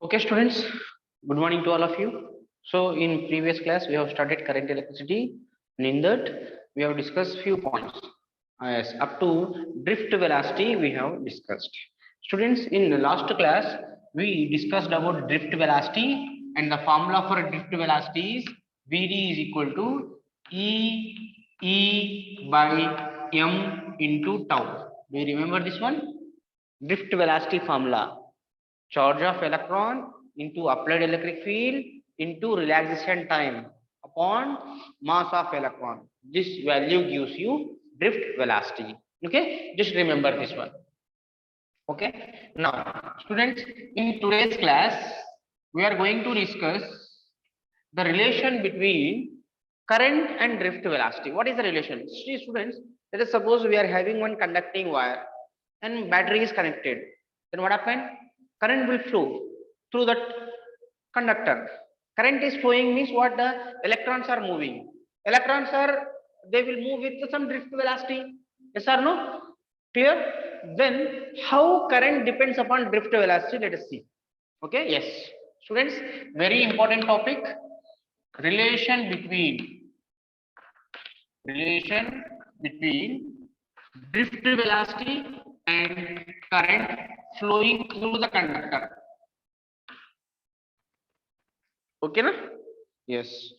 Okay, students, good morning to all of you. So, in previous class, we have started current electricity, and in that, we have discussed few points. Yes, up to drift velocity, we have discussed. Students, in the last class, we discussed about drift velocity, and the formula for drift velocity is Vd is equal to E by M into tau. Do you remember this one? Drift velocity formula: charge of electron into applied electric field into relaxation time upon mass of electron. This value gives you drift velocity. Okay, just remember this one. Okay, now students, in today's class we are going to discuss the relation between current and drift velocity. What is the relation? See, students, let us suppose we are having one conducting wire and battery is connected. Then what happens? Current will flow through that conductor. Current is flowing means what? The electrons are moving. Electrons are, they will move with some drift velocity. Yes or no? Clear? Then how current depends upon drift velocity? Let us see. Okay, yes. Students, very important topic. Relation between drift velocity and current flowing through the conductor. Okay, na? Yes.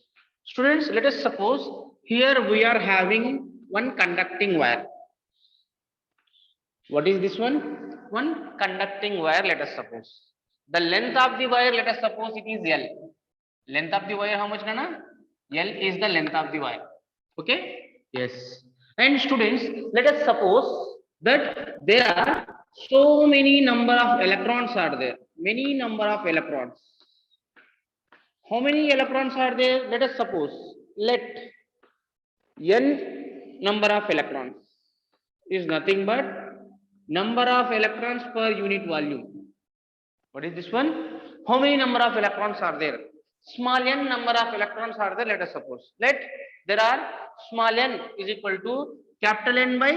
Students, let us suppose here we are having one conducting wire. What is this one? One conducting wire, let us suppose. The length of the wire, let us suppose it is L. Length of the wire, how much, Nana? L is the length of the wire. Okay? Yes. And students, let us suppose that there are so many number of electrons are there. Many number of electrons. How many electrons are there? Let us suppose. Let n number of electrons is nothing but number of electrons per unit volume. What is this one? How many number of electrons are there? Small n number of electrons are there, let us suppose. Let there are small n is equal to capital N by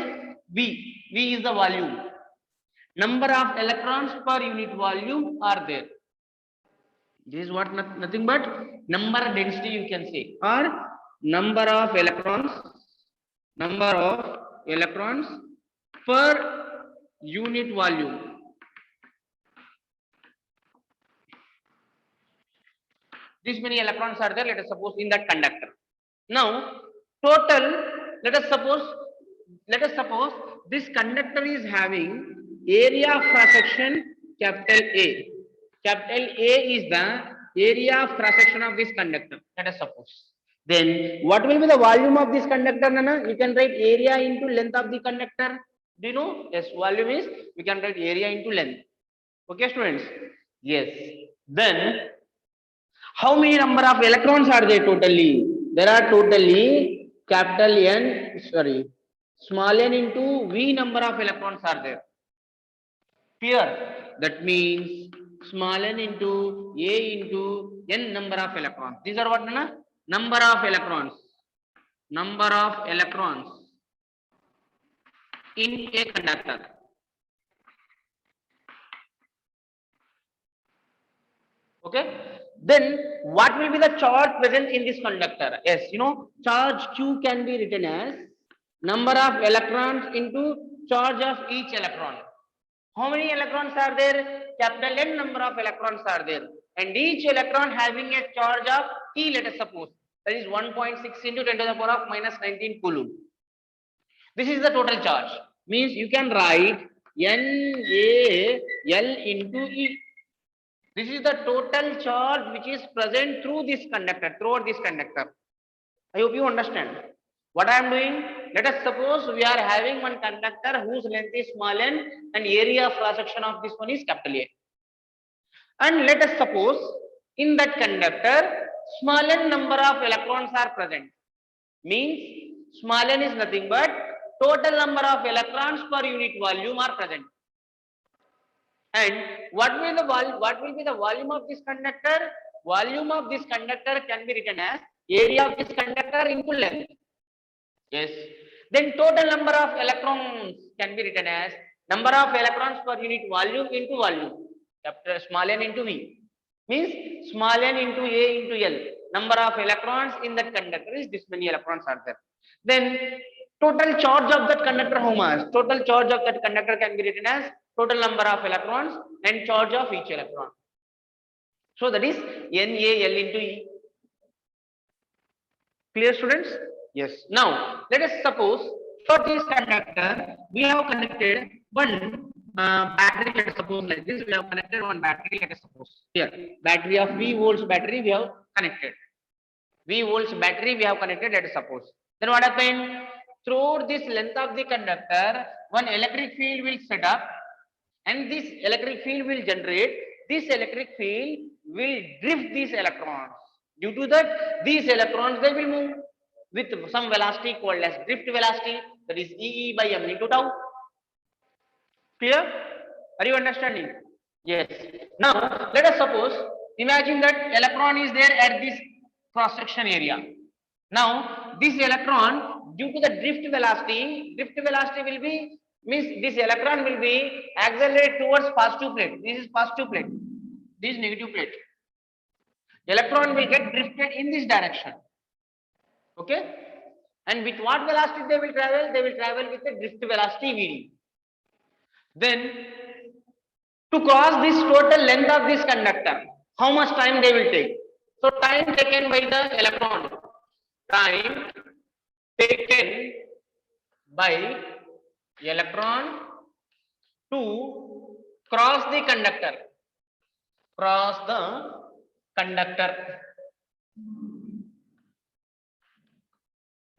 V. V is the volume. Number of electrons per unit volume are there. This is what nothing but number density you can say, or number of electrons per unit volume. This many electrons are there, let us suppose, in that conductor. Now total, let us suppose this conductor is having area of cross section capital A. Capital A is the area of cross section of this conductor, let us suppose. Then what will be the volume of this conductor, Nana? You can write area into length of the conductor. Do you know? Yes, volume is, we can write area into length. Okay, students? Yes. Then how many number of electrons are there totally? There are totally small n into V number of electrons are there. Clear? That means small n into A into n number of electrons. These are what, Nana? Number of electrons in a conductor. Okay, then what will be the charge present in this conductor? Yes, you know, charge Q can be written as number of electrons into charge of each electron. How many electrons are there? Capital N number of electrons are there, and each electron having a charge of E, let us suppose, that is 1.6 into 10 to the power of minus 19 coulomb. This is the total charge. Means you can write NaL into E. This is the total charge which is present throughout this conductor. I hope you understand what I am doing. Let us suppose we are having one conductor whose length is small n and area of cross section of this one is capital A. And let us suppose in that conductor small n number of electrons are present. Means small n is nothing but total number of electrons per unit volume are present. And what will be the volume of this conductor? Volume of this conductor can be written as area of this conductor into length. Yes. Then total number of electrons can be written as number of electrons per unit volume into volume. Capital small n into V. Means small n into A into L. Number of electrons in that conductor is this many electrons are there. Then total charge of that conductor how much? Total charge of that conductor can be written as total number of electrons and charge of each electron. So that is NaL into E. Clear, students? Yes. Now let us suppose for this conductor we have connected one battery. Let us suppose like this. We have connected one battery. Let us suppose here battery of V volts battery we have connected. V volts battery we have connected. Let us suppose. Then what happened? Through this length of the conductor, one electric field will set up, and this electric field will generate. This electric field will drift these electrons. Due to that, these electrons they will move with some velocity called as drift velocity, that is E by m into tau. Clear? Are you understanding? Yes. Now let us suppose, imagine that electron is there at this cross section area. Now this electron, due to the drift velocity will be, means this electron will be accelerate towards positive plate. This is positive plate. This is negative plate. Electron will get drifted in this direction. Okay? And with what velocity they will travel? They will travel with the drift velocity Vd. Then to cross this total length of this conductor, how much time they will take? So time taken by the electron. Time taken by electron to cross the conductor. Cross the conductor.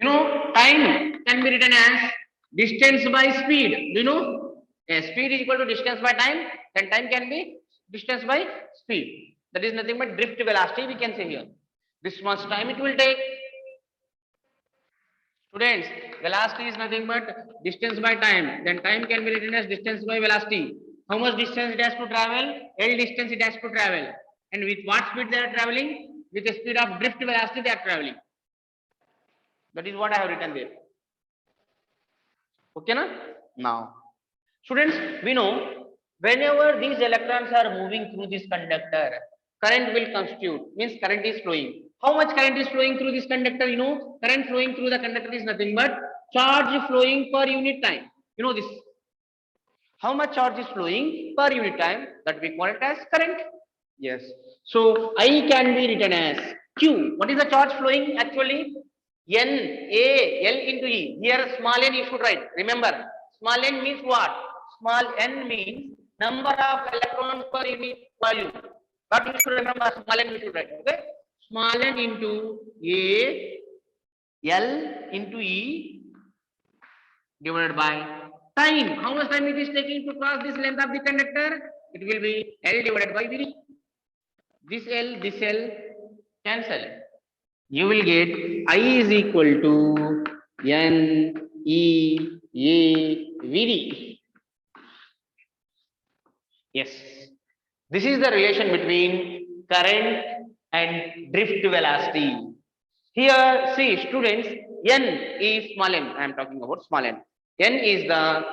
You know, time can be written as distance by speed. Do you know? Yes, speed is equal to distance by time. Then time can be distance by speed. That is nothing but drift velocity we can say here. This much time it will take. Students, velocity is nothing but distance by time. Then time can be written as distance by velocity. How much distance it has to travel? L distance it has to travel. And with what speed they are traveling? With the speed of drift velocity they are traveling. That is what I have written there. Okay, na? Now, students, we know whenever these electrons are moving through this conductor, current will constitute, means current is flowing. How much current is flowing through this conductor? You know, current flowing through the conductor is nothing but charge flowing per unit time. You know this. How much charge is flowing per unit time? That we call it as current. Yes. So I can be written as Q. What is the charge flowing actually? N, A, L into E. Here small n you should write. Remember, small n means what? Small n means number of electrons per unit volume. But you should remember, small n you should write. Okay? Small n into A, L into E divided by time. How much time it is taking to cross this length of the conductor? It will be L divided by V. This L cancel. You will get I is equal to N E A V D. Yes. This is the relation between current and drift velocity. Here, see, students, N is small n. I am talking about small n. N is the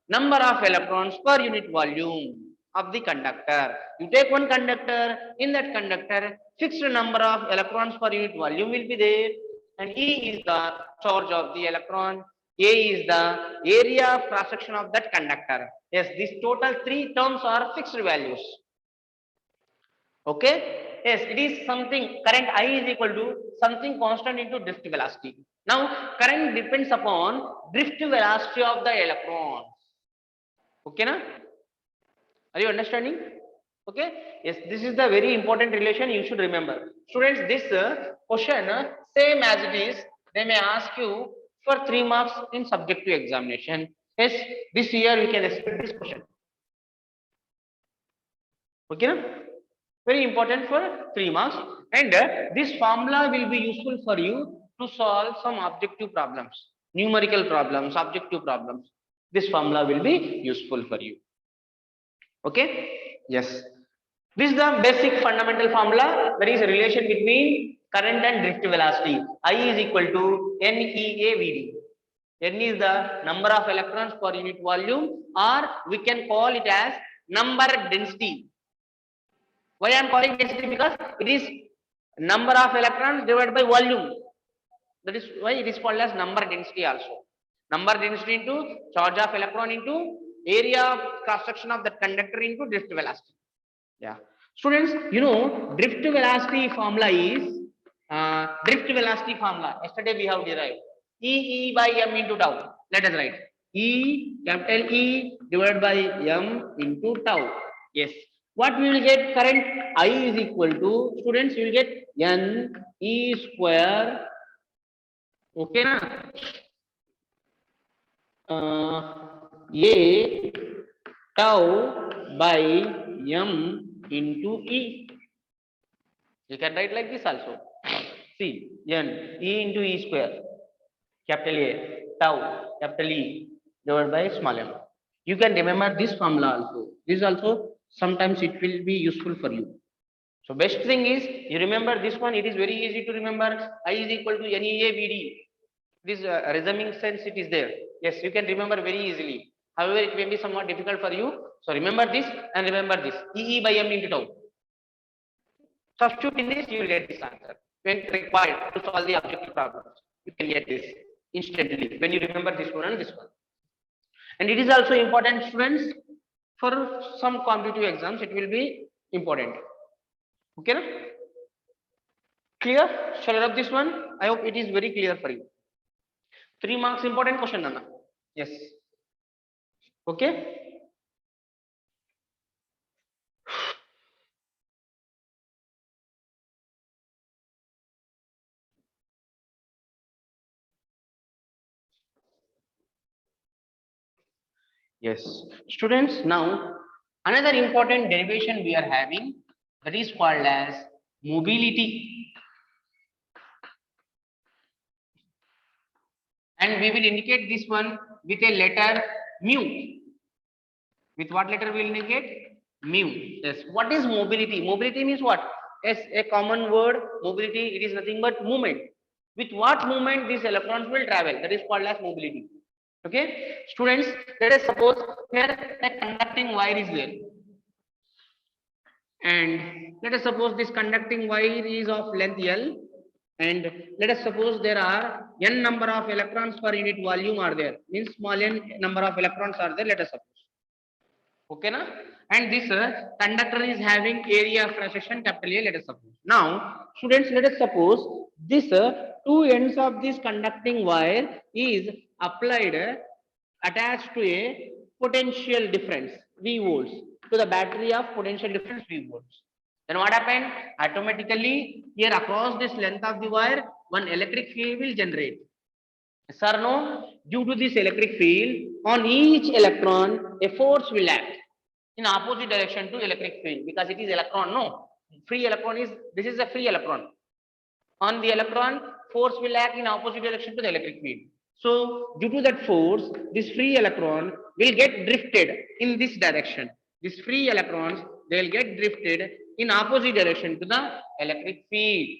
number of electrons per unit volume of the conductor. You take one conductor, in that conductor, fixed number of electrons per unit volume will be there, and E is the charge of the electron, A is the area of cross section of that conductor. Yes, these total three terms are fixed values. Okay? Yes, it is something, current I is equal to something constant into drift velocity. Now, current depends upon drift velocity of the electrons. Okay, na? Are you understanding? Okay? Yes, this is the very important relation you should remember. Students, this question, same as it is, they may ask you for 3 marks in subjective examination. Yes, this year we can expect this question. Okay, na? Very important for 3 marks, and this formula will be useful for you to solve some objective problems, numerical problems, objective problems. This formula will be useful for you. Okay? Yes. This is the basic fundamental formula, that is a relation between current and drift velocity. I is equal to NEAVD. N is the number of electrons per unit volume, or we can call it as number density. Why I am calling density? Because it is number of electrons divided by volume. That is why it is called as number density also. Number density into charge of electron into area of cross section of that conductor into drift velocity. Yeah. Students, you know, drift velocity formula is drift velocity formula. Yesterday we have derived E by m into tau. Let us write capital E divided by m into tau. Yes. What we will get? Current I is equal to, students, you will get n E square. Okay na? A tau by m into E. You can write like this also. See, n E into E square, capital A, tau, capital E, divided by small m. You can remember this formula also. This also sometimes it will be useful for you. So best thing is you remember this one. It is very easy to remember. I is equal to NEA VD. This resuming sense it is there. Yes, you can remember very easily. However, it may be somewhat difficult for you. So remember this and remember this. EE by m into tau. Substitute in this, you will get this answer. When required to solve the objective problems, you can get this instantly when you remember this one and this one. And it is also important, students, for some competitive exams. It will be important. Okay, na? Clear? Shall I rub this one? I hope it is very clear for you. 3 marks important question, Nana. Yes. Okay. Yes. Students, now another important derivation we are having, that is called as mobility. And we will indicate this one with a letter mu. With what letter we will indicate? Mu. Yes. What is mobility? Mobility means what? Yes, a common word. Mobility, it is nothing but movement. With what movement these electrons will travel? That is called as mobility. Okay. Students, let us suppose here a conducting wire is there. And let us suppose this conducting wire is of length L. And let us suppose there are n number of electrons per unit volume are there. Means small n number of electrons are there. Let us suppose. Okay, na? And this conductor is having area of cross section capital A. Let us suppose. Now, students, let us suppose this two ends of this conducting wire is applied attached to a potential difference V volts, to the battery of potential difference V volts. Then what happened? Automatically here across this length of the wire, one electric field will generate. Yes or no? Due to this electric field, on each electron, a force will act in opposite direction to electric field, because it is electron, no? Free electron is, this is a free electron. On the electron, force will act in opposite direction to the electric field. So due to that force, this free electron will get drifted in this direction. These free electrons, they will get drifted in opposite direction to the electric field.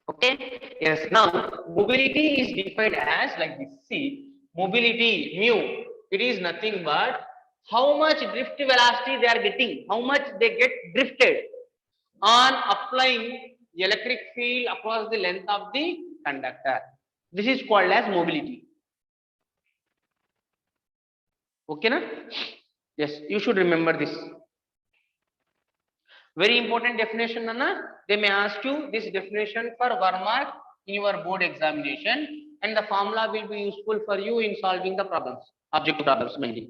Okay. Yes. Now mobility is defined as like this. See, mobility mu. It is nothing but how much drift velocity they are getting, how much they get drifted on applying the electric field across the length of the conductor. This is called as mobility. Okay, na? Yes, you should remember this. Very important definition, Nana. They may ask you this definition for 1 mark in your board examination, and the formula will be useful for you in solving the problems, objective problems mainly.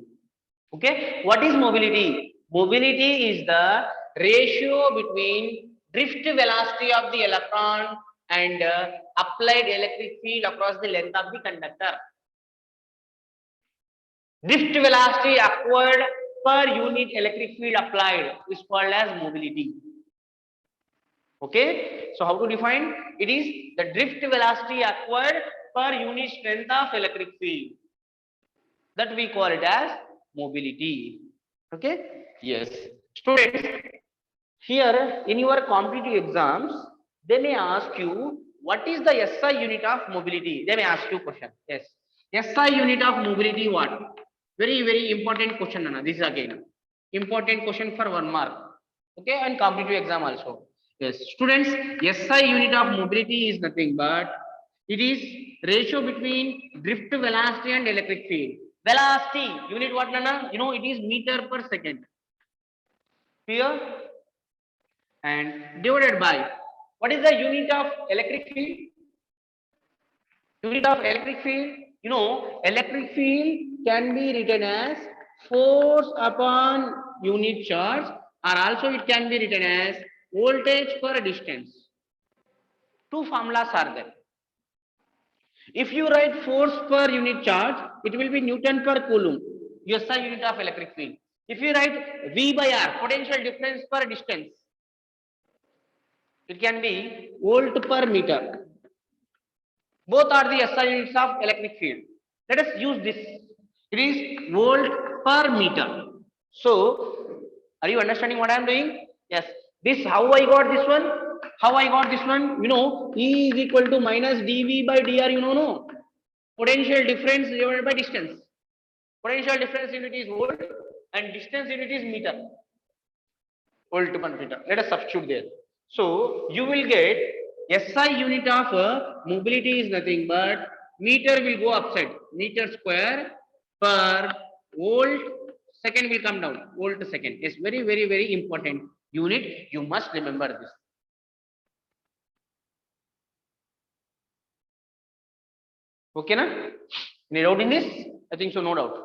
Okay, what is mobility? Mobility is the ratio between drift velocity of the electron and applied electric field across the length of the conductor. Drift velocity acquired per unit electric field applied is called as mobility. Okay, so how to define? It is the drift velocity acquired per unit strength of electric field. That we call it as mobility. Okay, yes. Students, here in your competitive exams, they may ask you what is the SI unit of mobility. They may ask you question. Yes, SI unit of mobility what? Very important question, Nana. This is again important question for 1 mark. Okay, and competitive exam also. Yes, students, SI unit of mobility is nothing but it is ratio between drift velocity and electric field. Velocity unit what, Nana? You know, it is meter per second. Here and divided by what is the unit of electric field? Unit of electric field, you know, electric field can be written as force upon unit charge, or also it can be written as voltage per distance. Two formulas are there. If you write force per unit charge, it will be Newton per Coulomb, SI unit of electric field. If you write V by R, potential difference per distance, it can be volt per meter. Both are the SI units of electric field. Let us use this. It is volt per meter. So, are you understanding what I am doing? Yes. This, how I got this one? How I got this one? You know, E is equal to minus dV by dr. You know, no. Potential difference divided by distance. Potential difference unit is volt and distance unit is meter. Volt per meter. Let us substitute there. So you will get SI unit of mobility is nothing but meter will go upside. Meter square per volt second will come down. Volt second is very, very, very important unit. You must remember this. Okay, na? Any doubt in this? I think so, no doubt.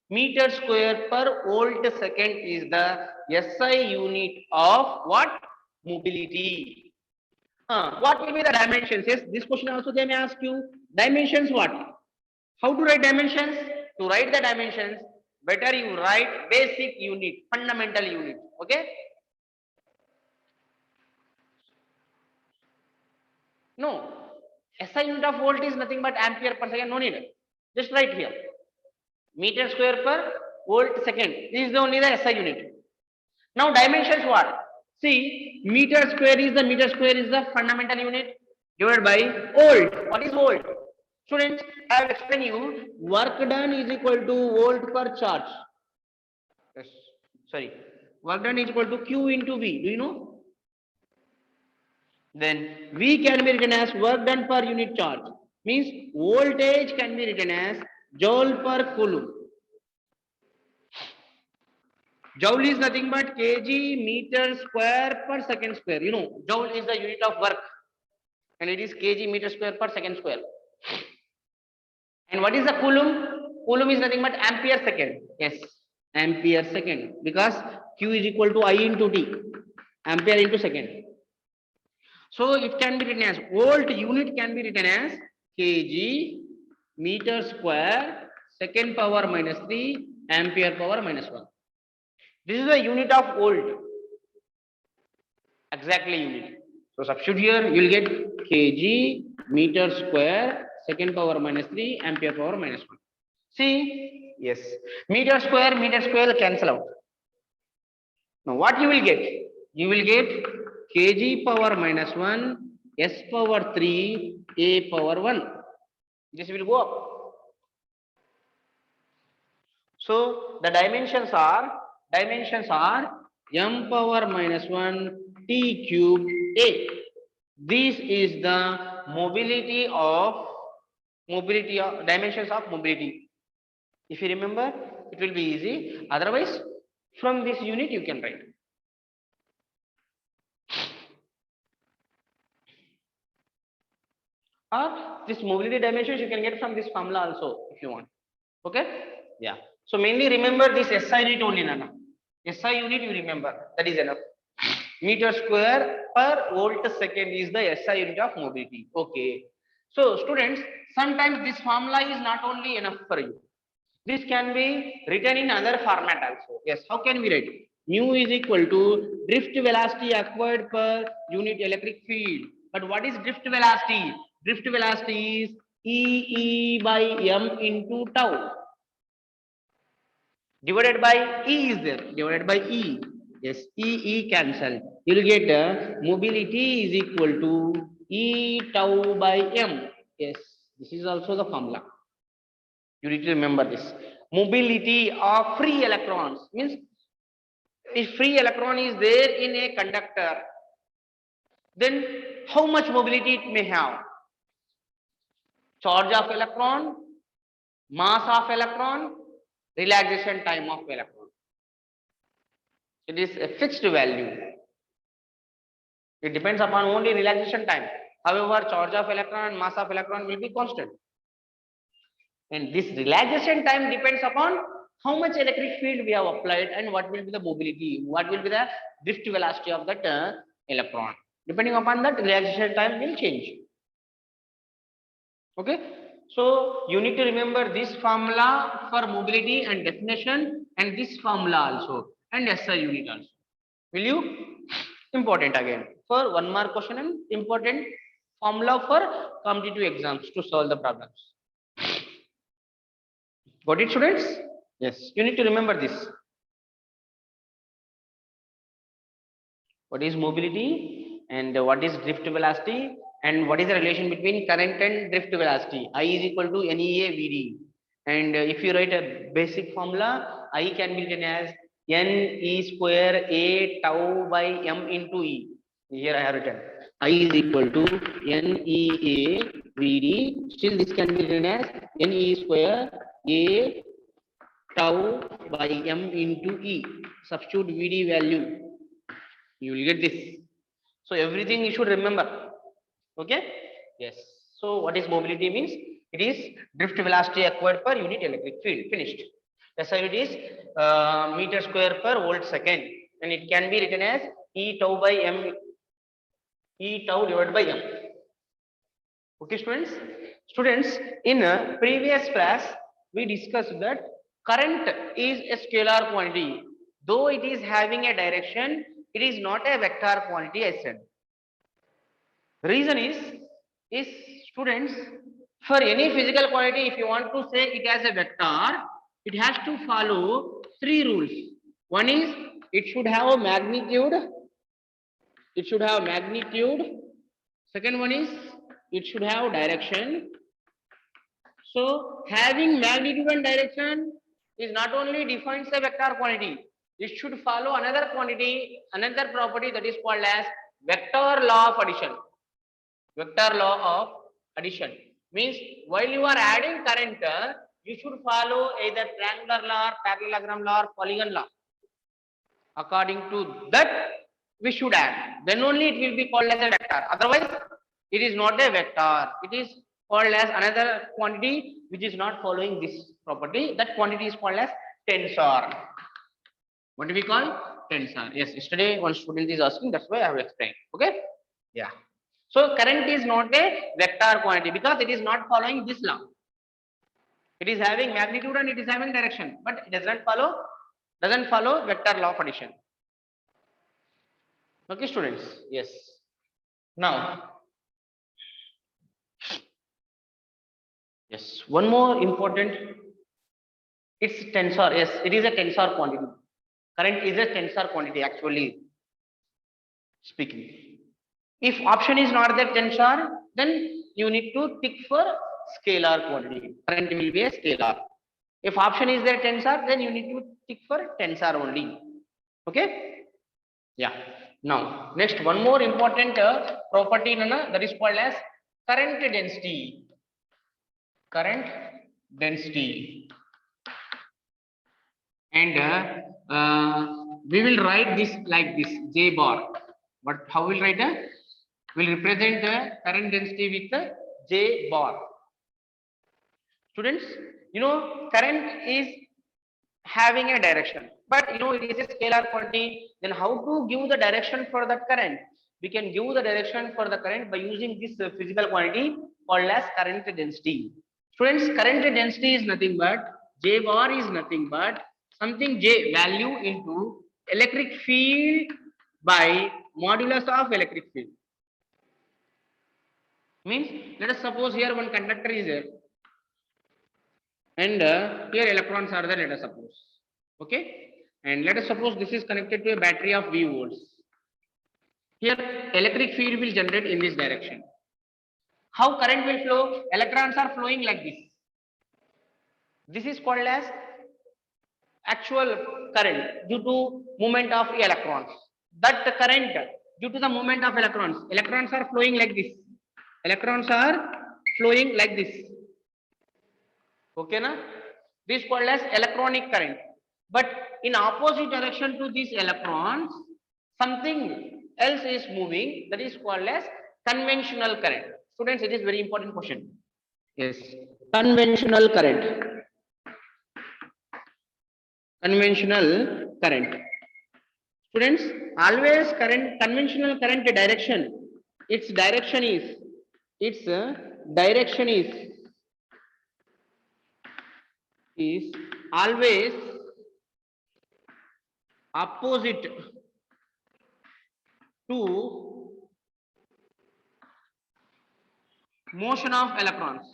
Meter square per volt second is the SI unit of what? Mobility. What will be the dimensions? Yes, this question also they may ask you. Dimensions what? How to write dimensions? To write the dimensions, better you write basic unit, fundamental unit. Okay? No. SI unit of volt is nothing but ampere per second. No need. Just write here. Meter square per volt second. This is only the SI unit. Now dimensions what? See, meter square is the fundamental unit divided by volt. What is volt? Students, I have explained you work done is equal to volt per charge. Yes, sorry. Work done is equal to Q into V. Do you know? Then V can be written as work done per unit charge. Means voltage can be written as joule per coulomb. Joule is nothing but kg meter square per second square. You know, joule is the unit of work and it is kg meter square per second square. And what is the coulomb? Coulomb is nothing but ampere second. Yes, ampere second, because Q is equal to I into T, ampere into second. So it can be written as volt unit can be written as kg meter square second power minus 3 ampere power minus 1. This is the unit of volt. Exactly unit. So substitute here, you will get kg meter square second power minus 3 ampere power minus 1. See, yes, meter square cancel out. Now what you will get? You will get kg power minus 1 s power 3 a power 1. This will go up. So the dimensions are m power minus 1 t cube a. This is the dimensions of mobility. If you remember, it will be easy. Otherwise, from this unit you can write. Or this mobility dimensions you can get from this formula also if you want. Okay? Yeah. So mainly remember this SI unit only, Nana. SI unit you remember. That is enough. Meter square per volt second is the SI unit of mobility. Okay. So students, sometimes this formula is not only enough for you. This can be written in other format also. Yes, how can we write? Mu is equal to drift velocity acquired per unit electric field. But what is drift velocity? Drift velocity is E by m into tau. Divided by E is there. Divided by E. Yes, E cancel. You will get mobility is equal to E tau by m. Yes, this is also the formula. You need to remember this. Mobility of free electrons means if free electron is there in a conductor, then how much mobility it may have? Charge of electron, mass of electron, relaxation time of electron. It is a fixed value. It depends upon only relaxation time. However, charge of electron and mass of electron will be constant. And this relaxation time depends upon how much electric field we have applied and what will be the mobility, what will be the drift velocity of that electron. Depending upon that, relaxation time will change. Okay, so you need to remember this formula for mobility and definition, and this formula also, and SI unit also. Will you? Important again. For one mark question and important formula for competitive exams to solve the problems. Got it, students? Yes, you need to remember this. What is mobility and what is drift velocity and what is the relation between current and drift velocity? I is equal to NEA VD. And if you write a basic formula, I can be written as NE square A tau by M into E. Here I have written I is equal to NEA VD. Still this can be written as NE square A tau by M into E. Substitute VD value. You will get this. So everything you should remember. Okay? Yes. So what is mobility means? It is drift velocity acquired per unit electric field. Finished. SI unit is meter square per volt second, and it can be written as E tau by M, E tau divided by M. Okay, students. Students, in a previous class we discussed that current is a scalar quantity. Though it is having a direction, it is not a vector quantity, I said. Reason is students, for any physical quantity, if you want to say it as a vector, it has to follow three rules. One is it should have a magnitude. It should have magnitude. Second one is it should have direction. So having magnitude and direction is not only defines a vector quantity, it should follow another quantity, another property that is called as vector law of addition. Vector law of addition means while you are adding current, you should follow either triangular law, parallelogram law, or polygon law. According to that, we should add. Then only it will be called as a vector. Otherwise, it is not a vector. It is called as another quantity which is not following this property. That quantity is called as tensor. What do we call? Tensor. Yes, yesterday one student is asking, that's why I have explained. Okay? Yeah. So current is not a vector quantity because it is not following this law. It is having magnitude and it is having direction, but it doesn't follow vector law of addition. Okay, students? Yes. Now, yes, one more important, it's tensor. Yes, it is a tensor quantity. Current is a tensor quantity, actually speaking. If option is not the tensor, then you need to tick for scalar quantity. Current will be a scalar. If option is there tensor, then you need to tick for tensor only. Okay? Yeah. Now, next one more important property that is called as current density. Current density. And we will write this like this, J bar. But how will write that? Will represent the current density with the J bar. Students, you know, current is having a direction, but you know it is a scalar quantity. Then how to give the direction for that current? We can give the direction for the current by using this physical quantity called as current density. Students, current density is nothing but J bar is nothing but something J value into electric field by modulus of electric field. Means, let us suppose here one conductor is there, and here electrons are there, let us suppose. Okay, and let us suppose this is connected to a battery of V volts. Here electric field will generate in this direction. How current will flow? Electrons are flowing like this. This is called as actual current due to movement of electrons. That current due to the movement of electrons are flowing like this. Electrons are flowing like this. Okay, na? This is called as electronic current. But in opposite direction to these electrons, something else is moving. That is called as conventional current. Students, it is very important question. Yes, conventional current. Conventional current. Students, always current conventional current direction. Its direction is always opposite to motion of electrons,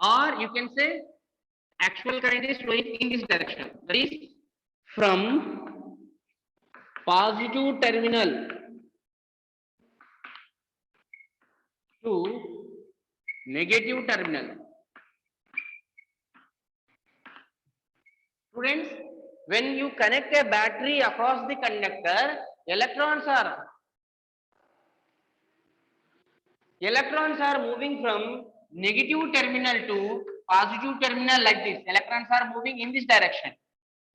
or you can say actual current is flowing in this direction, that is from positive terminal to negative terminal. Students, when you connect a battery across the conductor, electrons are moving from negative terminal to positive terminal like this. Electrons are moving in this direction.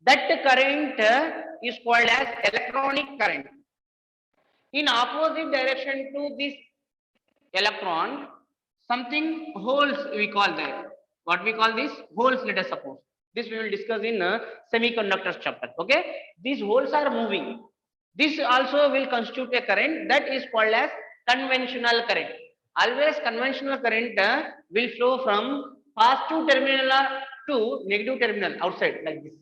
That current is called as electronic current. In opposite direction to this electron, something holes we call there. What we call this? Holes, let us suppose. This we will discuss in semiconductors chapter. Okay, these holes are moving. This also will constitute a current that is called as conventional current. Always conventional current will flow from positive terminal to negative terminal outside like this.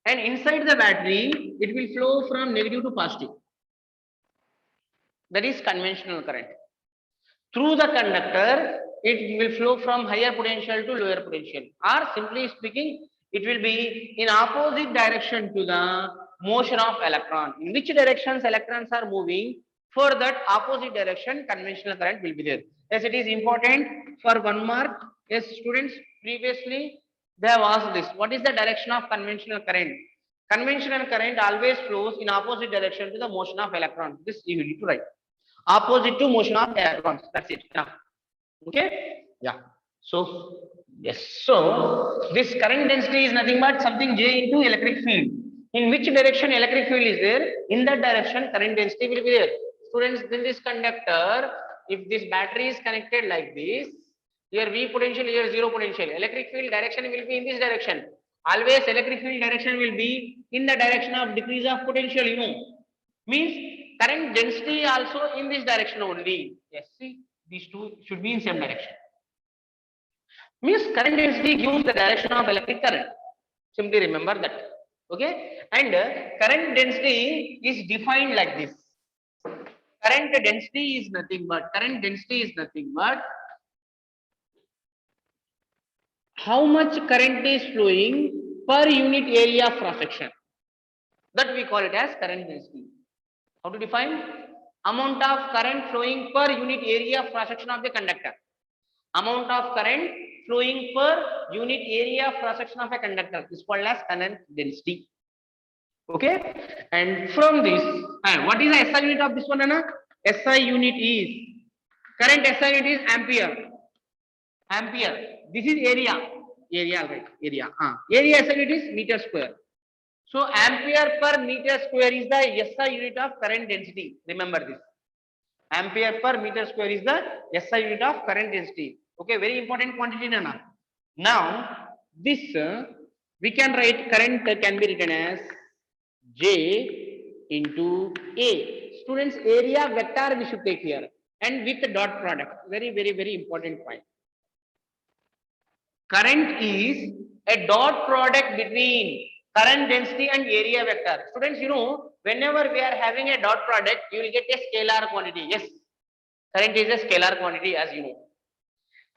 And inside the battery, it will flow from negative to positive. That is conventional current. Through the conductor, it will flow from higher potential to lower potential, or simply speaking, it will be in opposite direction to the motion of electron. In which directions electrons are moving, for that opposite direction, conventional current will be there. Yes, it is important for 1 mark. Yes, students, previously they have asked this. What is the direction of conventional current? Conventional current always flows in opposite direction to the motion of electrons. This you need to write. Opposite to motion of electrons. That's it. Now, okay? Yeah. So, yes. So, this current density is nothing but something J into electric field. In which direction electric field is there? In that direction, current density will be there. Students, in this conductor, if this battery is connected like this, here V potential, here 0 potential. Electric field direction will be in this direction. Always electric field direction will be in the direction of decrease of potential, you know. Means current density also in this direction only. Yes, see, these two should be in same direction. Means current density gives the direction of electric current. Simply remember that. Okay, and current density is defined like this. Current density is nothing but how much current is flowing per unit area of cross section. That we call it as current density. How to define? Amount of current flowing per unit area of cross section of the conductor. Amount of current flowing per unit area of cross section of a conductor is called as current density. Okay, and from this, what is the SI unit of this one, Anna? SI unit is current. SI unit is ampere. Ampere. This is area. Right? Area. Area SI unit is meter square. So ampere per meter square is the SI unit of current density. Remember this. Ampere per meter square is the SI unit of current density. Okay, very important quantity, Nana. Now, this we can write current can be written as J into A. Students, area vector we should take here and with the dot product. Very, very, very important point. Current is a dot product between current density and area vector. Students, you know, whenever we are having a dot product, you will get a scalar quantity. Yes, current is a scalar quantity, as you know.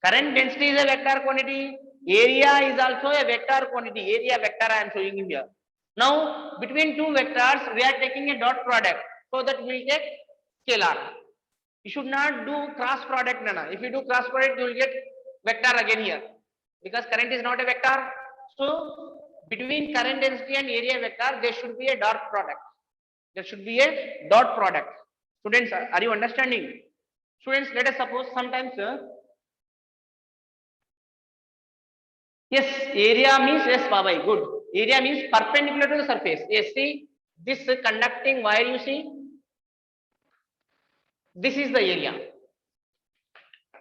Current density is a vector quantity. Area is also a vector quantity. Area vector I am showing you here. Now, between two vectors, we are taking a dot product. So that we will take scalar. You should not do cross product, Nana. If you do cross product, you will get vector again here. because current is not a vector. So between current density and area vector, there should be a dot product. There should be a dot product. Students, are you understanding? Students, let us suppose sometimes, yes, area means, yes, Babai, good. Area means perpendicular to the surface. Yes, see, this conducting wire, you see, this is the area.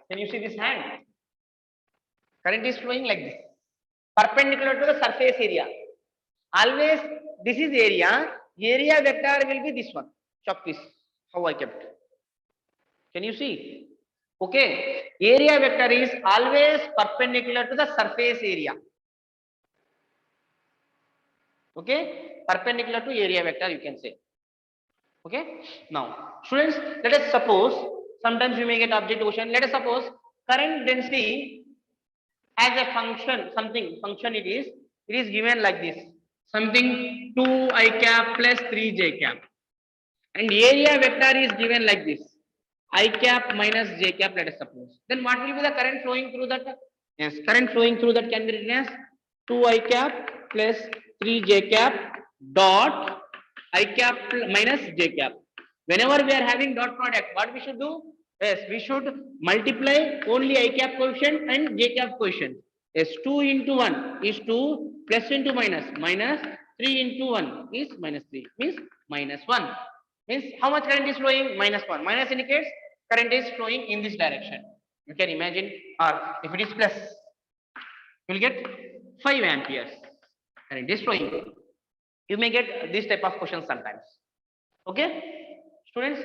Can you see this hand? Current is flowing like this, perpendicular to the surface area. Always, this is area. Area vector will be this one. Chop this. How I kept. Can you see? Okay. Area vector is always perpendicular to the surface area. Okay. Perpendicular to area vector, you can say. Okay. Now, students, let us suppose, sometimes you may get object question. Let us suppose current density as a function, something function it is given like this. Something 2i cap plus 3j cap. And area vector is given like this. I cap minus j cap, let us suppose. Then what will be the current flowing through that? Yes, current flowing through that can be written as 2i cap plus 3j cap dot I cap minus j cap. Whenever we are having dot product, what we should do? Yes, we should multiply only I cap coefficient and j cap coefficient. Yes, 2 into 1 is 2, plus into minus, minus 3 into 1 is minus 3, means minus 1. Means how much current is flowing? Minus 1. Minus indicates current is flowing in this direction. You can imagine, or if it is plus, you will get 5 amperes. Current is flowing. You may get this type of question sometimes. Okay, students,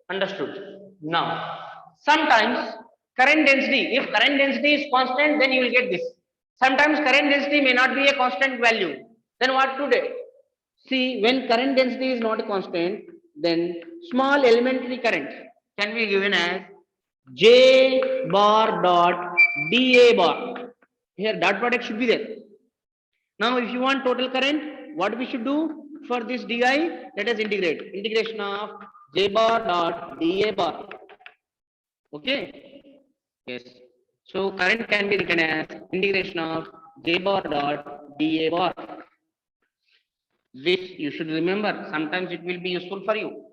understood. Now, sometimes current density, if current density is constant, then you will get this. Sometimes current density may not be a constant value. Then what to do? See, when current density is not a constant, then small elementary current can be given as J bar dot dA bar. Here dot product should be there. Now, if you want total current, what we should do for this di? Let us integrate. Integration of J bar dot dA bar. Okay. Yes. So current can be written as integration of J bar dot dA bar. This you should remember. Sometimes it will be useful for you.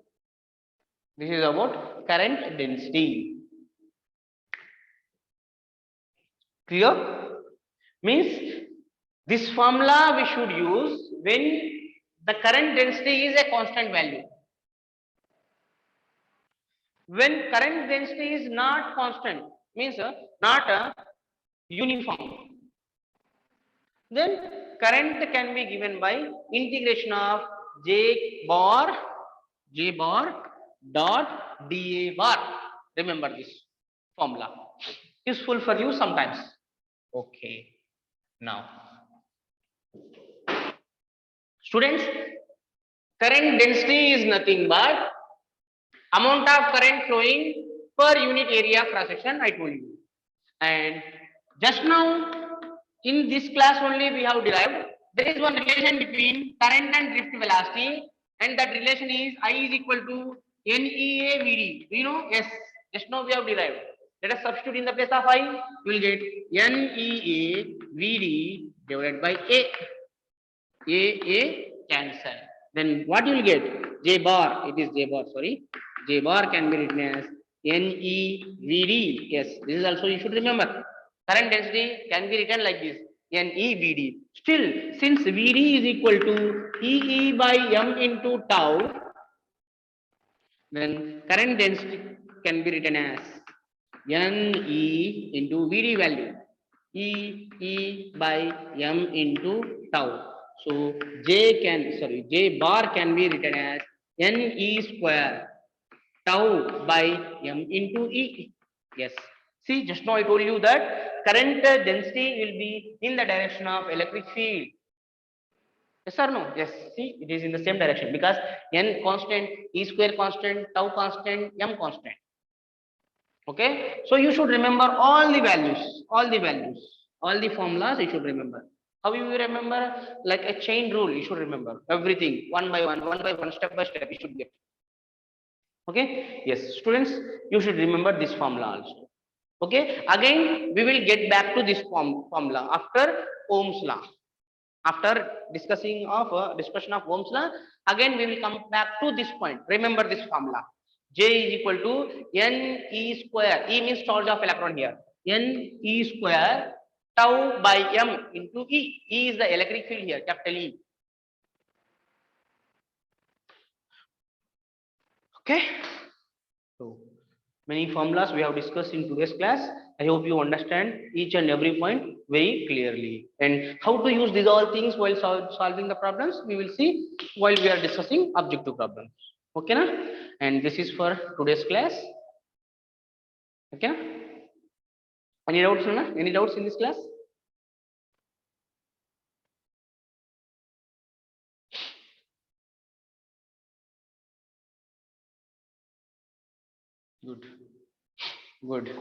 This is about current density. Clear? Means this formula we should use when the current density is a constant value. When current density is not constant, means not uniform, then current can be given by integration of J bar dot dA bar. Remember this formula. Useful for you sometimes. Okay. Now, students, current density is nothing but amount of current flowing per unit area cross section, I told you. And just now in this class only we have derived, there is one relation between current and drift velocity, and that relation is I is equal to NEA VD. Do you know? Yes, just now we have derived. Let us substitute in the place of I. You will get NEA VD divided by A cancel. Then what you will get? J bar, it is J bar, sorry. J bar can be written as NEVD. Yes, this is also you should remember. Current density can be written like this, NEVD. Still, since VD is equal to EE by M into tau, then current density can be written as NE into VD value, EE by M into tau. So J bar can be written as NE square tau by M into E. Yes. See, just now I told you that current density will be in the direction of electric field. Yes or no? Yes. See, it is in the same direction because N constant, E square constant, tau constant, M constant. Okay. So you should remember all the values, all the formulas you should remember. How you remember? Like a chain rule, you should remember everything one by one, step by step, you should get. Okay. Yes, students, you should remember this formula also. Okay, again we will get back to this formula after Ohm's law. After discussion of Ohm's law, again we will come back to this point. Remember this formula. J is equal to N E square. E means charge of electron here. N E square tau by M into E. E is the electric field here, capital E. Okay. So many formulas we have discussed in today's class. I hope you understand each and every point very clearly. And how to use these all things while solving the problems, we will see while we are discussing objective problems. Okay, na? And this is for today's class. Okay, na? Any doubts, na? Any doubts in this class? Good. Good.